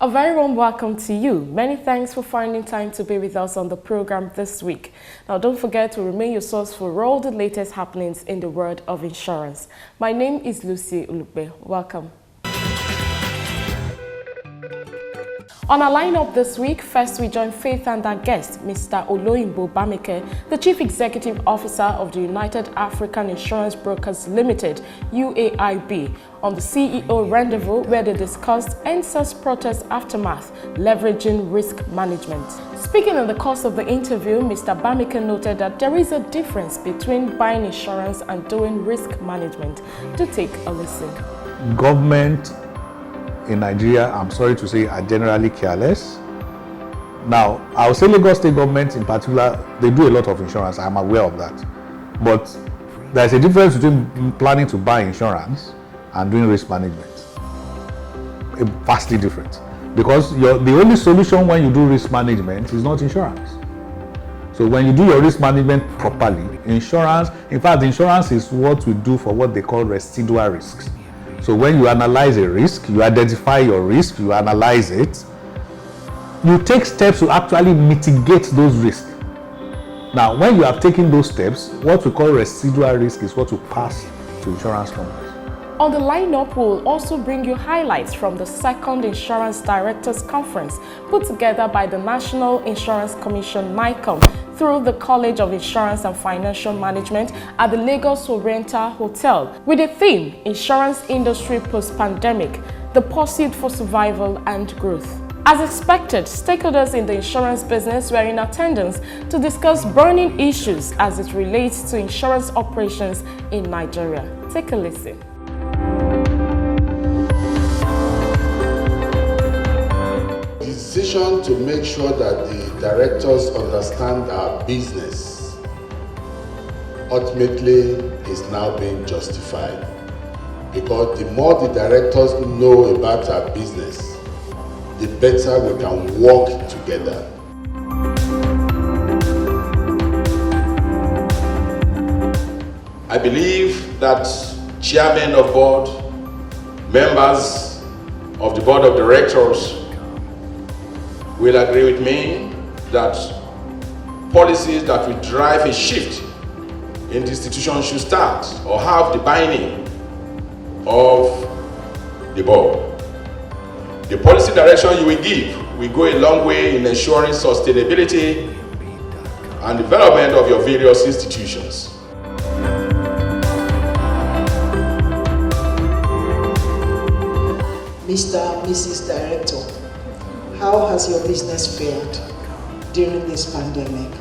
A very warm welcome to you. Many thanks for finding time to be with us on the program this week. Now, don't forget to remain your source for all the latest happenings in the world of insurance. My name is Lucy Uaib. Welcome. On our lineup this week, first we join Faith and our guest, Mr. Yombo Bammeke, the Chief Executive Officer of the United African Insurance Brokers Limited, Uaib, on the CEO Rendezvous, where they discussed SARS protest aftermath, leveraging risk management. Speaking in the course of the interview, Mr. Bammeke noted that there is a difference between buying insurance and doing risk management. Do take a listen. Government in Nigeria, I'm sorry to say, are generally careless. Now, I would say Lagos State government in particular, they do a lot of insurance. I'm aware of that. But there's a difference between planning to buy insurance and doing risk management. Vastly different. Because the only solution when you do risk management is not insurance. So when you do your risk management properly, insurance is what we do for what they call residual risks. So when you analyze a risk, you identify your risk, you analyze it, you take steps to actually mitigate those risks. Now, when you have taken those steps, what we call residual risk is what we pass to insurance companies. On the lineup, we'll also bring you highlights from the second Insurance Directors Conference put together by the National Insurance Commission (NICOM) through the College of Insurance and Financial Management at the Lagos Oriental Hotel with the theme Insurance Industry Post-Pandemic, the Pursuit for Survival and Growth. As expected, stakeholders in the insurance business were in attendance to discuss burning issues as it relates to insurance operations in Nigeria. Take a listen. Decision to make sure that the directors understand our business ultimately is now being justified, because the more the directors know about our business, the better we can work together. I believe that chairmen of board, members of the board of directors will agree with me that policies that will drive a shift in the institution should start or have the binding of the board. The policy direction you will give will go a long way in ensuring sustainability and development of your various institutions. Mr. and Mrs. Director, how has your business fared during this pandemic?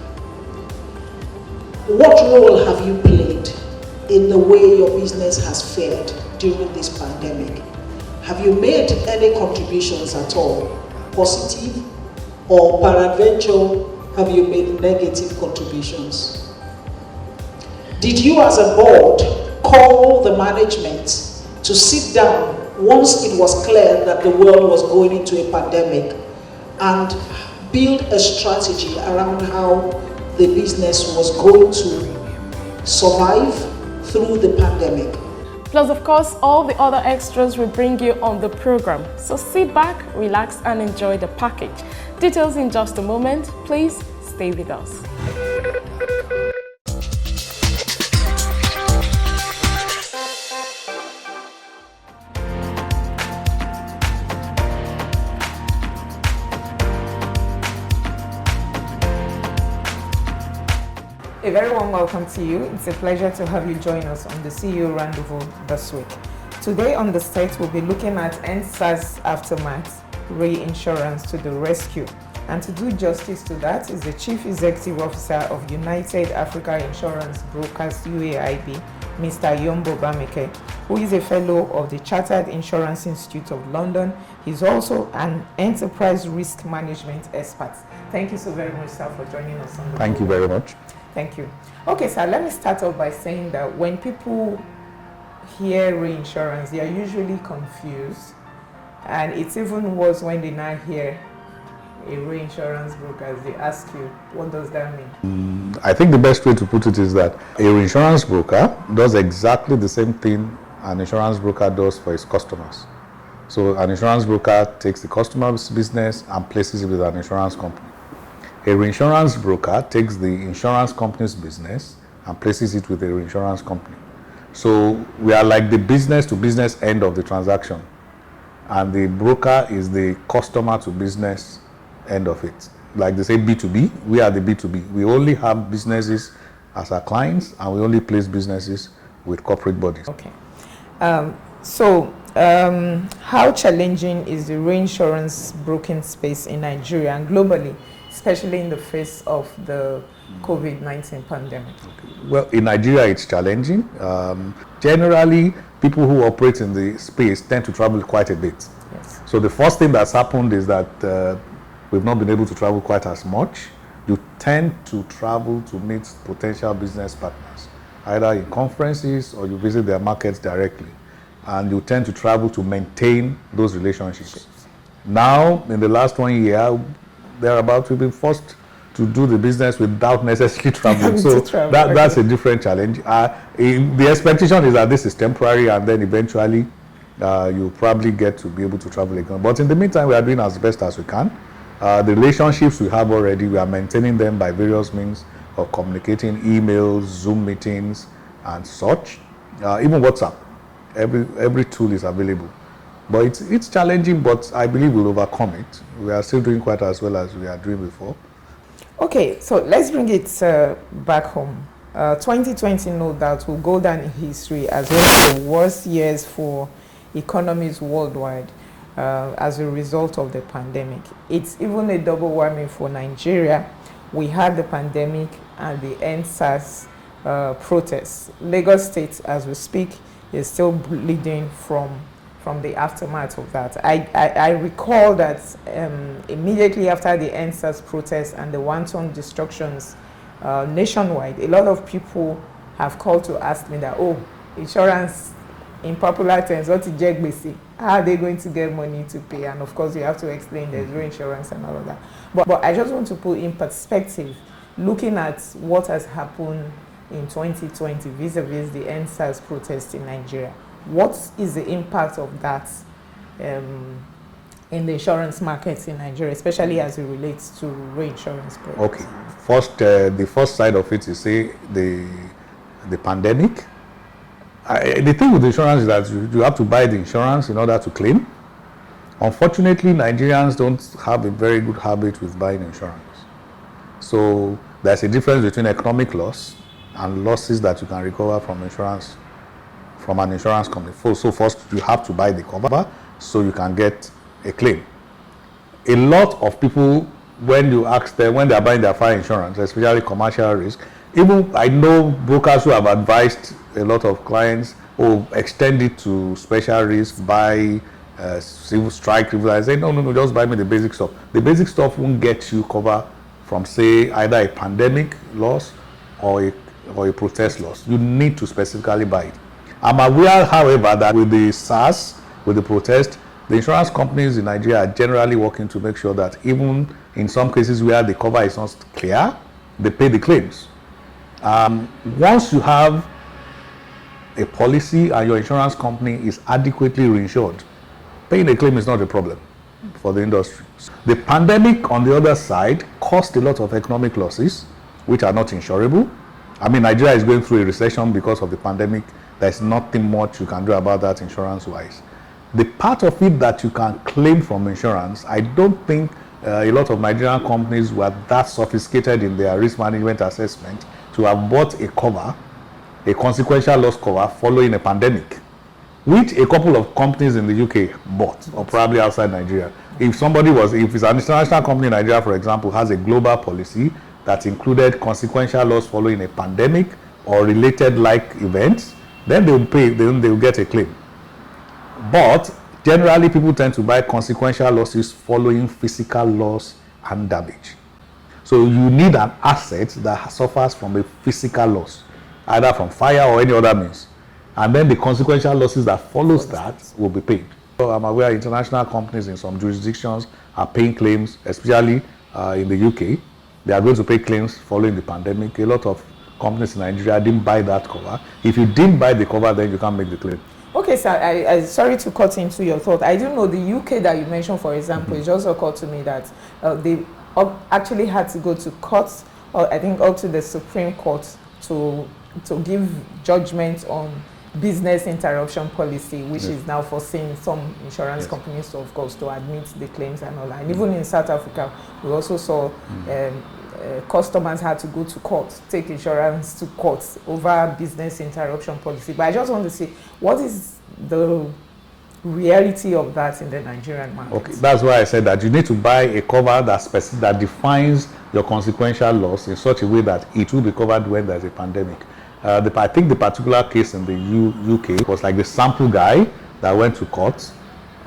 What role have you played in the way your business has fared during this pandemic? Have you made any contributions at all, positive, or peradventure have you made negative contributions? Did you as a board call the management to sit down once it was clear that the world was going into a pandemic and build a strategy around how the business was going to survive through the pandemic? Plus, of course, all the other extras we bring you on the program. So sit back, relax, and enjoy the package. Details in just a moment. Please stay with us. A very warm welcome to you. It's a pleasure to have you join us on the CEO Rendezvous this week. Today on the stage, we'll be looking at SARS aftermath, reinsurance to the rescue. And to do justice to that is the Chief Executive Officer of United African Insurance Brokers, Uaib, Mr. Yombo Bammeke, who is a fellow of the Chartered Insurance Institute of London. He's also an enterprise risk management expert. Thank you so very much, sir, for joining us on the Thank you very much. Thank you. Okay, sir, let me start off by saying that when people hear reinsurance, they are usually confused. And it's even worse when they now hear a reinsurance broker. They ask you, what does that mean? I think the best way to put it is that a reinsurance broker does exactly the same thing an insurance broker does for its customers. So an insurance broker takes the customer's business and places it with an insurance company. A reinsurance broker takes the insurance company's business and places it with a reinsurance company. So we are like the business to business end of the transaction, and the broker is the customer to business end of it. Like they say B2B, we are the B2B. We only have businesses as our clients, and we only place businesses with corporate bodies. Okay. How challenging is the reinsurance broking space in Nigeria and globally, especially in the face of the COVID-19 pandemic? Okay. Well, in Nigeria, it's challenging. Generally, people who operate in the space tend to travel quite a bit. Yes. So the first thing that's happened is that we've not been able to travel quite as much. You tend to travel to meet potential business partners, either in conferences or you visit their markets directly. And you tend to travel to maintain those relationships. Now, in the last 1 year, they're about to be forced to do the business without necessarily traveling. So that's a different challenge. The expectation is that this is temporary, and then eventually you'll probably get to be able to travel again. But in the meantime, we are doing as best as we can. The relationships we have already, we are maintaining them by various means of communicating, emails, Zoom meetings, and such. Even WhatsApp. Every tool is available. But it's challenging, but I believe we'll overcome it. We are still doing quite as well as we are doing before. Okay, so let's bring it back home. 2020, no doubt, will go down in history as one of the worst years for economies worldwide as a result of the pandemic. It's even a double whammy for Nigeria. We had the pandemic and the end SARS protests. Lagos State, as we speak, is still bleeding from the aftermath of that. I recall that immediately after the end SARS protests and the wanton destructions nationwide, a lot of people have called to ask me that, oh, insurance, in popular terms, what is jegbese? How are they going to get money to pay? And of course, you have to explain there's reinsurance and all of that. But I just want to put in perspective, looking at what has happened in 2020 vis-a-vis the end SARS protest in Nigeria. What is the impact of that in the insurance markets in Nigeria, especially as it relates to reinsurance products? Okay. First, the first side of it is, say, the pandemic. The thing with insurance is that you have to buy the insurance in order to claim. Unfortunately, Nigerians don't have a very good habit with buying insurance. So there's a difference between economic loss and losses that you can recover from insurance, from an insurance company. So first, you have to buy the cover so you can get a claim. A lot of people, when you ask them, when they are buying their fire insurance, especially commercial risk, even I know brokers who have advised a lot of clients, oh, extend it to special risk, buy civil strike, I say, no, just buy me the basic stuff. The basic stuff won't get you cover from, say, either a pandemic loss or a protest loss. You need to specifically buy it. I'm aware, however, that with the SARS, with the protest, the insurance companies in Nigeria are generally working to make sure that even in some cases where the cover is not clear, they pay the claims. Once you have a policy and your insurance company is adequately reinsured, paying a claim is not a problem for the industry. The pandemic, on the other side, caused a lot of economic losses, which are not insurable. I mean, Nigeria is going through a recession because of the pandemic. There's nothing much you can do about that insurance-wise. The part of it that you can claim from insurance, I don't think a lot of Nigerian companies were that sophisticated in their risk management assessment to have bought a cover, a consequential loss cover following a pandemic, which a couple of companies in the UK bought, or probably outside Nigeria. If it's an international company in Nigeria, for example, has a global policy that included consequential loss following a pandemic or related like events, then they'll pay, then they'll get a claim. But generally, people tend to buy consequential losses following physical loss and damage. So you need an asset that suffers from a physical loss, either from fire or any other means. And then the consequential losses that follows that will be paid. So I'm aware international companies in some jurisdictions are paying claims, especially in the UK. They are going to pay claims following the pandemic. A lot of companies in Nigeria didn't buy that cover. If you didn't buy the cover, then you can't make the claim. Okay, sir, I sorry to cut into your thought. I do know the UK that you mentioned, for example, it just occurred to me that they actually had to go to court, or I think up to the Supreme Court, to give judgment on business interruption policy, which is now forcing some insurance companies to, of course, to admit the claims and all that. And even in South Africa, we also saw customers had to go to court, take insurance to court over business interruption policy. But I just want to see, what is the reality of that in the Nigerian market? Okay, that's why I said that you need to buy a cover that defines your consequential loss in such a way that it will be covered when there's a pandemic. I think the particular case in the UK was like the sample guy that went to court.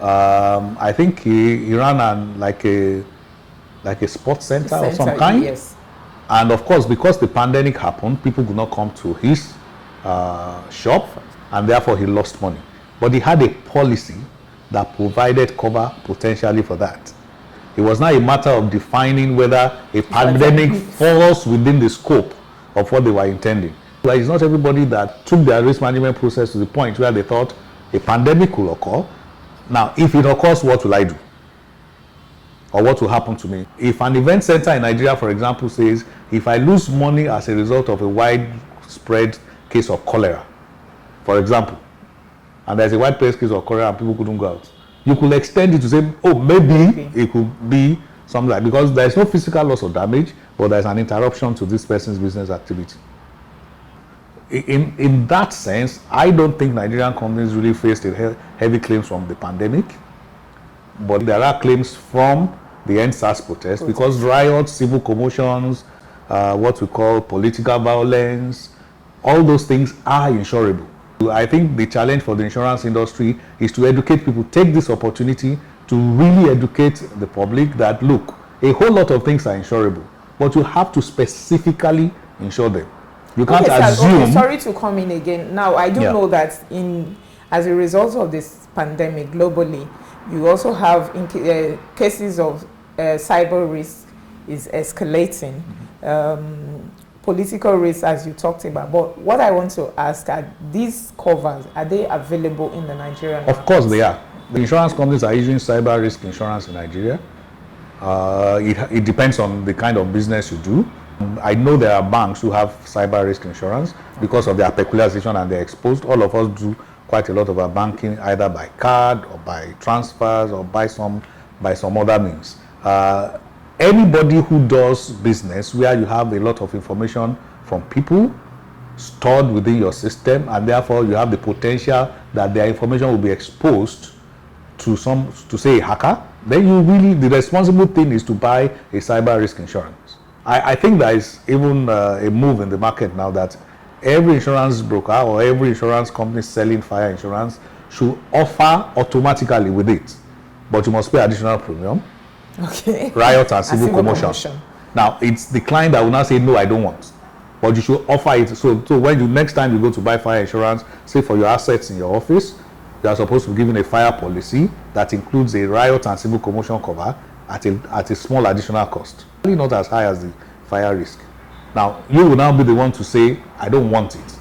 I think he ran like a sports center of some kind. Yes. And of course, because the pandemic happened, people could not come to his shop, and therefore he lost money. But he had a policy that provided cover potentially for that. It was not a matter of defining whether a pandemic falls within the scope of what they were intending. Like, it's not everybody that took their risk management process to the point where they thought a pandemic will occur. Now, if it occurs, what will I do? Or what will happen to me? If an event center in Nigeria, for example, says, if I lose money as a result of a widespread case of cholera, for example, and there's a widespread case of cholera and people couldn't go out, you could extend it to say, oh, maybe it could be something like, because there's no physical loss or damage, but there's an interruption to this person's business activity. In that sense, I don't think Nigerian companies really faced heavy claims from the pandemic, but there are claims from the end SARS protest because riots, civil commotions, what we call political violence, all those things are insurable. I think the challenge for the insurance industry is to educate people, take this opportunity to really educate the public that, look, a whole lot of things are insurable, but you have to specifically insure them. You can't assume. Okay, sorry to come in again. Now, I do know that as a result of this pandemic globally, you also have cases of cyber risk is escalating, political risk, as you talked about. But what I want to ask, are these covers, are they available in the Nigerian market? Of course they are. The insurance companies are using cyber risk insurance in Nigeria. It depends on the kind of business you do. I know there are banks who have cyber risk insurance because of their peculiarization and they're exposed. All of us do quite a lot of our banking either by card or by transfers or by some other means. Anybody who does business where you have a lot of information from people stored within your system, and therefore you have the potential that their information will be exposed to say a hacker, then the responsible thing is to buy a cyber risk insurance. I think there is even a move in the market now that every insurance broker or every insurance company selling fire insurance should offer automatically with it, but you must pay additional premium. Okay. Riot and civil commotion. Now, it's the client that will now say, no, I don't want. But you should offer it. So when next time you go to buy fire insurance, say for your assets in your office, you are supposed to be given a fire policy that includes a riot and civil commotion cover at a small additional cost. Not as high as the fire risk. Now, you will now be the one to say, I don't want it.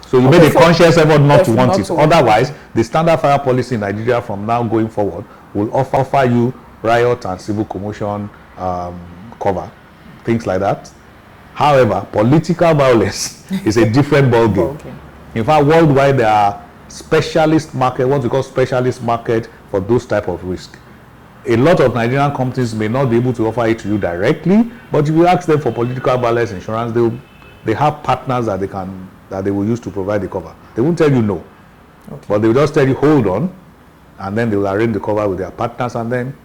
So you made a conscious effort not to want it. Otherwise, the standard fire policy in Nigeria from now going forward will offer you riot and civil commotion cover, things like that. However, political violence is a different ballgame. Okay. In fact, worldwide there are specialist market, what we call specialist market for those type of risk. A lot of Nigerian companies may not be able to offer it to you directly, but if you ask them for political violence insurance, they have partners that they will use to provide the cover. They won't tell you no, but they will just tell you hold on, and then they will arrange the cover with their partners, and then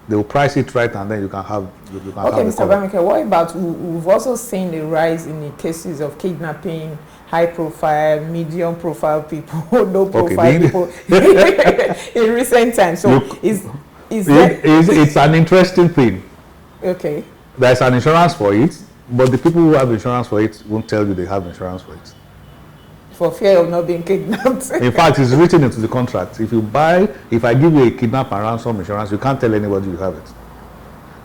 they will price it right, and then you can have. Okay, Mr. Bammeke, what about, we've also seen a rise in the cases of kidnapping, high profile, medium profile people, low profile people in recent times. So look, it's an interesting thing. Okay. There's an insurance for it, but the people who have insurance for it won't tell you they have insurance for it. For fear of not being kidnapped. In fact, it's written into the contract. If I give you a kidnap and ransom insurance, you can't tell anybody you have it.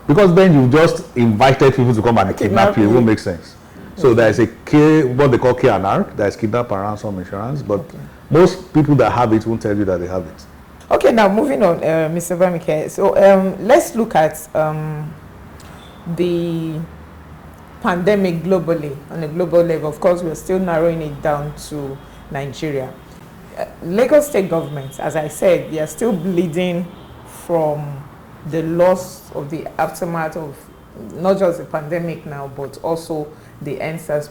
Because then you just invited people to come and kidnap you. It won't make sense. So there's what they call K&R, there's kidnap and ransom insurance, but Most people that have it won't tell you that they have it. Okay, now moving on, Mr. Bammeke. So let's look at the pandemic globally, on a global level. Of course, we're still narrowing it down to Nigeria. Lagos state government, as I said, they are still bleeding from the loss of the aftermath of not just the pandemic now, but also the sars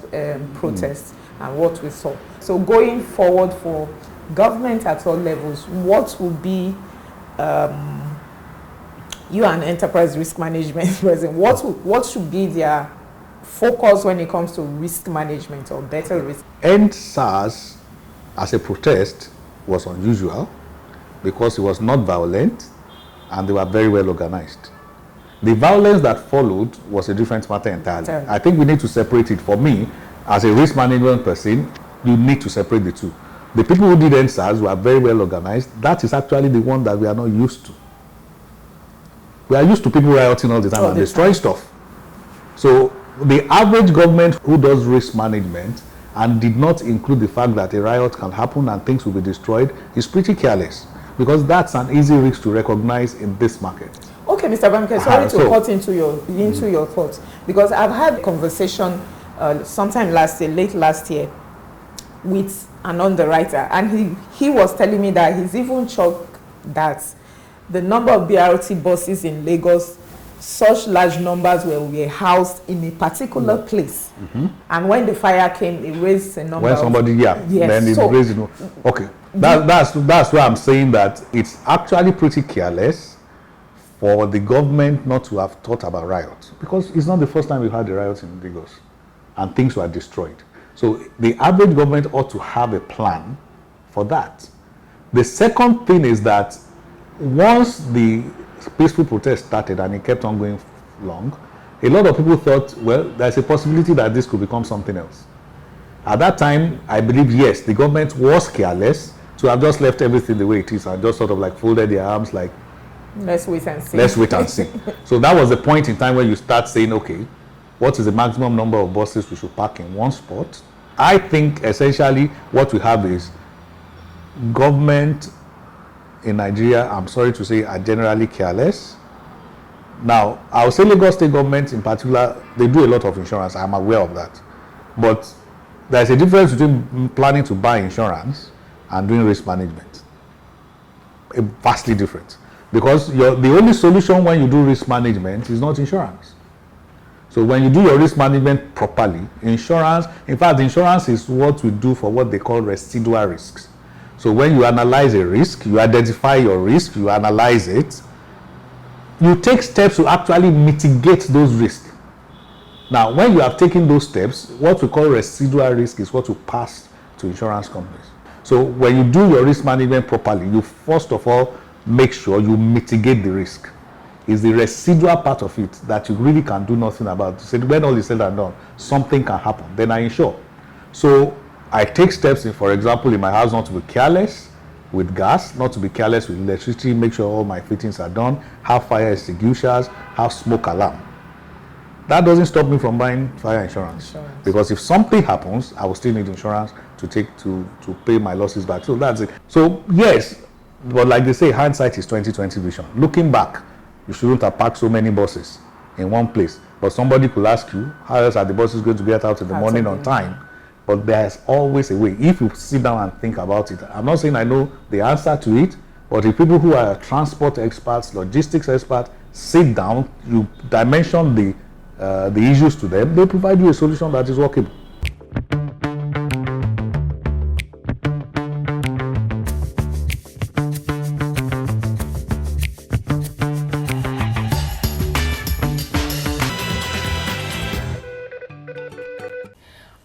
protests and what we saw. So going forward for government at all levels, what will be you and enterprise risk management president, what should be their focus when it comes to risk management or better risk? End SARS as a protest was unusual because it was not violent and they were very well organized. The violence that followed was a different matter entirely. I think we need to separate it. For me, as a risk management person, you need to separate the two. The people who did end SARS were very well organized. That is actually the one that we are not used to. We are used to people rioting all the time and destroying stuff. So the average government who does risk management and did not include the fact that a riot can happen and things will be destroyed is pretty careless, because that's an easy risk to recognize in this market. Okay, Mr. Bammeke, sorry to cut into your thoughts, because I've had a conversation sometime late last year with an underwriter, and he was telling me that he's even shocked that the number of BRT buses in Lagos, such large numbers were housed in a particular place. And when the fire came, it raised a number. When somebody, then it raised it. Okay, that's why I'm saying that it's actually pretty careless for the government not to have thought about riots, because it's not the first time we've had the riots in Lagos and things were destroyed. So the average government ought to have a plan for that. The second thing is that once the peaceful protest started and it kept on going long, a lot of people thought, well, there's a possibility that this could become something else. At that time, I believe, yes, the government was careless to have just left everything the way it is and just sort of like folded their arms like, let's wait and see. Let's wait and see. So that was the point in time where you start saying, okay, what is the maximum number of buses we should park in one spot? I think essentially what we have is government in Nigeria, I'm sorry to say, are generally careless. Now, I would say Lagos state government in particular, they do a lot of insurance. I'm aware of that. But there's a difference between planning to buy insurance and doing risk management. Vastly different. Because the only solution when you do risk management is not insurance. So when you do your risk management properly, insurance is what we do for what they call residual risks. So when you analyze a risk, you identify your risk, you analyze it, you take steps to actually mitigate those risks. Now, when you have taken those steps, what we call residual risk is what you pass to insurance companies. So when you do your risk management properly, you first of all make sure you mitigate the risk. It's the residual part of it that you really can do nothing about. So when all is said and done, something can happen, then I insure. So I take steps in, for example, in my house not to be careless with gas, not to be careless with electricity, make sure all my fittings are done, have fire extinguishers, have smoke alarm. That doesn't stop me from buying fire insurance. Because if something happens, I will still need insurance to pay my losses back. So that's it. So yes, but like they say, hindsight is 20/20 vision. Looking back, you shouldn't have parked so many buses in one place. But somebody could ask you, how else are the buses going to get out in the morning on time? But there's always a way. If you sit down and think about it, I'm not saying I know the answer to it, but if people who are transport experts, logistics experts, sit down, you dimension the issues to them, they provide you a solution that is workable.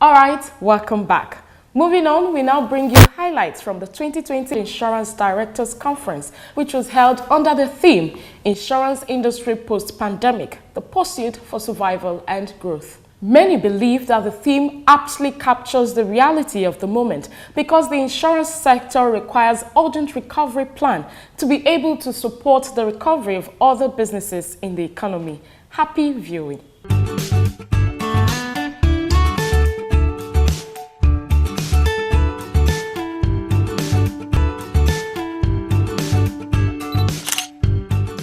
All right, welcome back. Moving on, we now bring you highlights from the 2020 Insurance Directors Conference, which was held under the theme Insurance Industry Post-Pandemic, the Pursuit for Survival and Growth. Many believe that the theme aptly captures the reality of the moment because the insurance sector requires urgent recovery plan to be able to support the recovery of other businesses in the economy. Happy viewing.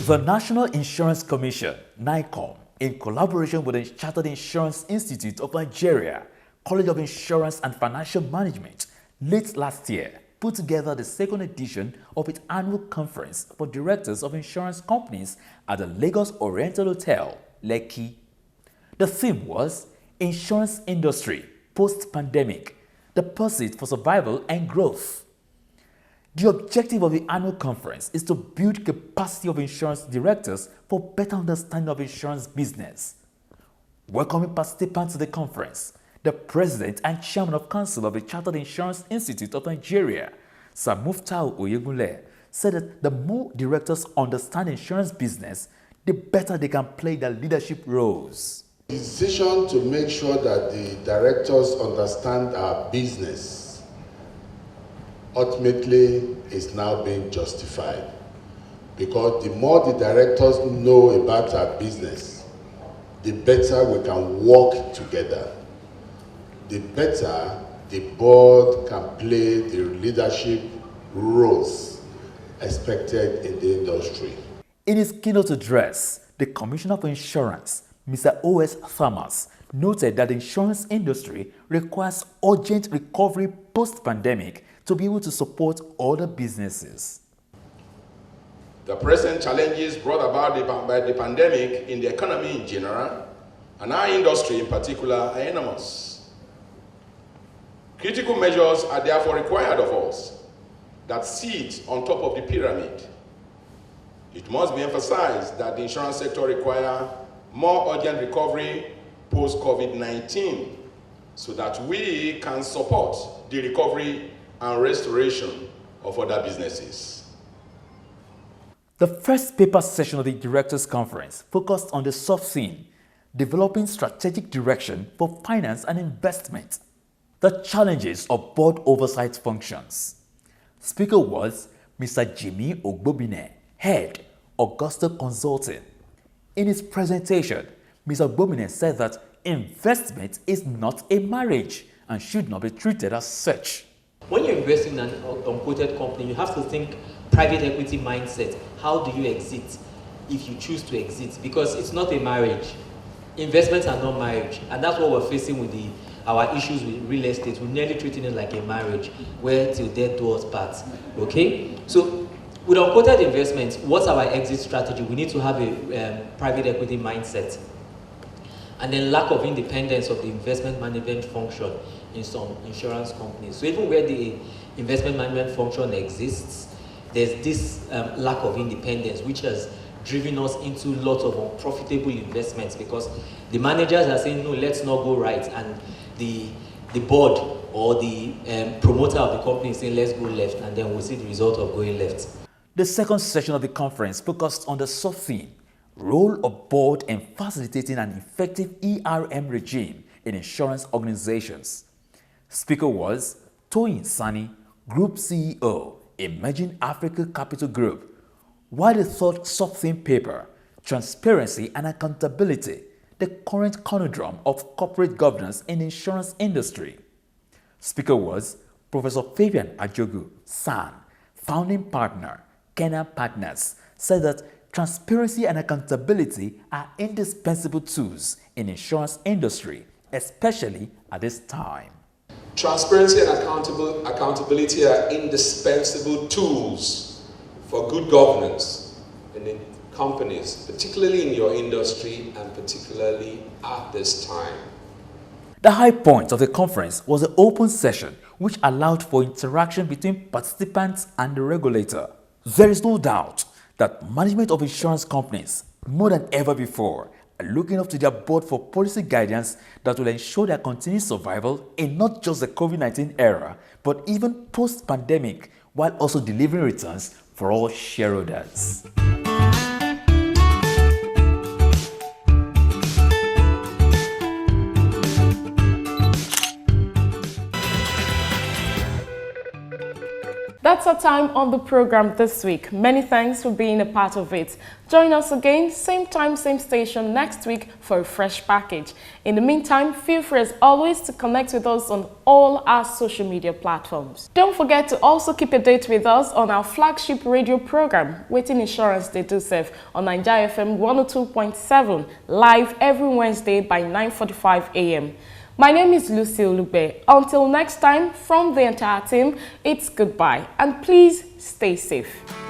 The National Insurance Commission, NICOM, in collaboration with the Chartered Insurance Institute of Nigeria, College of Insurance and Financial Management, late last year, put together the second edition of its annual conference for directors of insurance companies at the Lagos Oriental Hotel, Lekki. The theme was Insurance Industry Post-Pandemic, the Pursuit for Survival and Growth. The objective of the annual conference is to build capacity of insurance directors for better understanding of insurance business. Welcoming participants to the conference, the President and Chairman of Council of the Chartered Insurance Institute of Nigeria, Sir Muftau Oyegunle, said that the more directors understand insurance business, the better they can play their leadership roles. The decision to make sure that the directors understand our business ultimately is now being justified, because the more the directors know about our business, the better we can work together, the better the board can play the leadership roles expected in the industry. In his keynote address, the Commissioner for Insurance, Mr. O.S. Thomas, noted that the insurance industry requires urgent recovery post-pandemic to be able to support other businesses. The present challenges brought about by the pandemic in the economy in general, and our industry in particular, are enormous. Critical measures are therefore required of us that sit on top of the pyramid. It must be emphasized that the insurance sector requires more urgent recovery post-COVID-19 so that we can support the recovery and restoration of other businesses. The first paper session of the Directors' Conference focused on the sub-theme, developing strategic direction for finance and investment, the challenges of board oversight functions. Speaker was Mr. Jimmy Ogbobine, Head, Augusta Consulting. In his presentation, Mr. Ogbobine said that investment is not a marriage and should not be treated as such. When you invest in an unquoted company, you have to think private equity mindset. How do you exit if you choose to exit? Because it's not a marriage. Investments are not marriage. And that's what we're facing with our issues with real estate. We're nearly treating it like a marriage, where till death do us part. Okay? So with unquoted investments, what's our exit strategy? We need to have a private equity mindset. And then lack of independence of the investment management function in some insurance companies. So even where the investment management function exists, there's this lack of independence, which has driven us into lots of unprofitable investments, because the managers are saying, no, let's not go right, and the board or the promoter of the company is saying, let's go left, and then we'll see the result of going left. The second session of the conference focused on the sub-theme, role of board in facilitating an effective ERM regime in insurance organizations. Speaker was Toyin Sani, Group CEO, Emerging Africa Capital Group, while the third sub-theme paper, Transparency and Accountability, the current conundrum of corporate governance in the insurance industry. Speaker was Professor Fabian Ajogu, SAN, founding partner, Kenya Partners, said that transparency and accountability are indispensable tools in the insurance industry, especially at this time. Transparency and accountability are indispensable tools for good governance in companies, particularly in your industry and particularly at this time. The high point of the conference was an open session which allowed for interaction between participants and the regulator. There is no doubt that management of insurance companies, more than ever before, are looking up to their board for policy guidance that will ensure their continued survival in not just the COVID-19 era, but even post-pandemic, while also delivering returns for all shareholders. That's That's our time on the program this week. Many thanks for being a part of it. Join us again, same time, same station next week for a fresh package. In the meantime, feel free as always to connect with us on all our social media platforms. Don't forget to also keep a date with us on our flagship radio program, Waiting Insurance They Do Serve, on Nigeria FM 102.7, live every Wednesday by 9:45 a.m. My name is Lucy Olugbe. Until next time, from the entire team, it's goodbye and please stay safe.